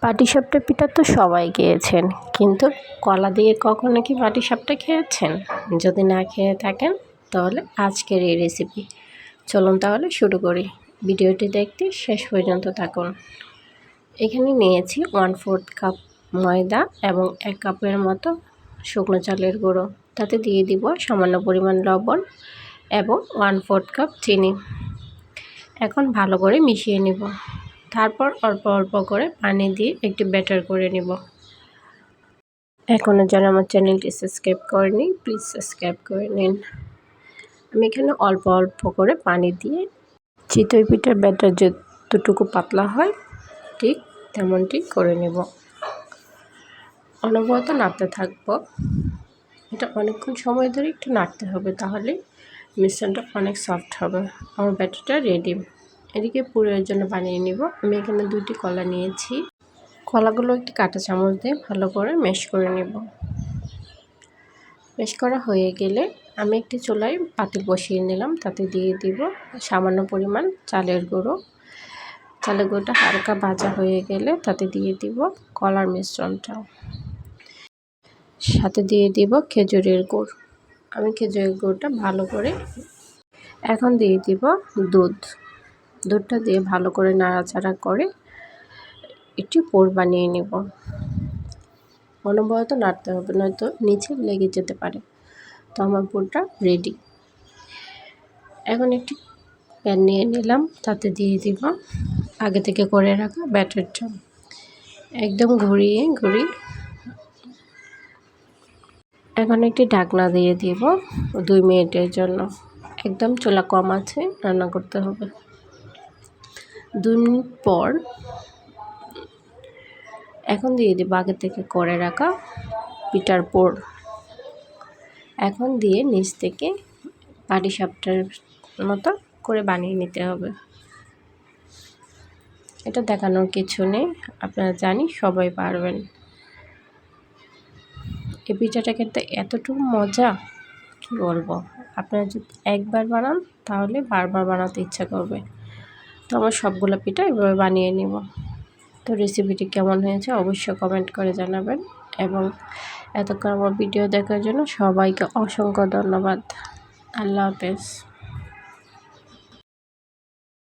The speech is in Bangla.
পাটিসাপটা পিঠা তো সবাই খেয়েছেন, কিন্তু কলা দিয়ে কখনো কি পাটিসাপটা খেয়েছেন? যদি না খেয়ে থাকেন তাহলে আজকের এই রেসিপি চলুন তাহলে শুরু করি। ভিডিওটি দেখতে শেষ পর্যন্ত থাকুন। এখানে নিয়েছি 1/4 কাপ ময়দা এবং 1 কাপের মতো শুকনো চালের গুঁড়ো। তাতে দিয়ে দিব সামান্য পরিমাণ লবণ এবং 1/4 কাপ চিনি। এখন ভালো করে মিশিয়ে নিব। তারপর অল্প অল্প করে পানি দিয়ে একটি ব্যাটার করে নেব। এখনও যারা আমার চ্যানেলটি সাবস্ক্রাইব করেনি প্লিজ সাবস্ক্রাইব করে নিন। আমি এখানে অল্প অল্প করে পানি দিয়ে চিতই পিঠার ব্যাটার যতটুকু পাতলা হয় ঠিক তেমনটি করে নেব। অনবরত নাড়তে থাকবো। এটা অনেকক্ষণ সময় ধরে একটু নাড়তে হবে, তাহলে মিশ্রণটা অনেক সফট হবে। আমার ব্যাটারটা রেডি। এদিকে পুরের জন্য বানিয়ে নিব। আমি এখানে 2টি কলা নিয়েছি। কলাগুলো একটি কাঁটা চামচ দিয়ে ভালো করে ম্যাশ করে নেব। ম্যাশ করা হয়ে গেলে আমি একটি চুলায় পাতিল বসিয়ে নিলাম। তাতে দিয়ে দিব সামান্য পরিমাণ চালের গুঁড়ো। চালের গুঁড়োটা হালকা ভাজা হয়ে গেলে তাতে দিয়ে দিব কলার মিশ্রণটা। সাথে দিয়ে দিব খেজুরের গুড়। আমি খেজুরের গুড়টা ভালো করে এখন দিয়ে দিব দুধটা দিয়ে ভালো করে নাড়াচাড়া করে একটু পুর বানিয়ে নেব। অনবরত নাড়তে হবে, নয়তো নিচে লেগে যেতে পারে। তো আমার পুরটা রেডি। এখন একটি প্যান নিয়ে নিলাম, তাতে দিয়ে দিব আগে থেকে করে রাখা ব্যাটারটা। একদম ঘুরিয়ে এখন একটি ঢাকনা দিয়ে দিব 2 মিনিটের জন্য। একদম চুলা কম আছে রান্না করতে হবে। 2 মিনিট পর এখন দিয়ে দিব আগে থেকে করে রাখা পিঠার পুর। এখন দিয়ে নিচ থেকে পাটিসাপটার মতো করে বানিয়ে নিতে হবে। এটা দেখানোর কিছু নেই, আপনারা জানি সবাই পারবেন। এই পিঠাটা খেতে এতটুকু মজা কি বলবো। আপনারা যদি একবার বানান তাহলে বারবার বানাতে ইচ্ছা করবে। তো আমার সবগুলো পিঠা এভাবে বানিয়ে নিব। তো রেসিপিটি কেমন হয়েছে অবশ্যই কমেন্ট করে জানাবেন, এবং এতক্ষণ আমার ভিডিও দেখার জন্য সবাইকে অসংখ্য ধন্যবাদ। আল্লাহ হাফেজ।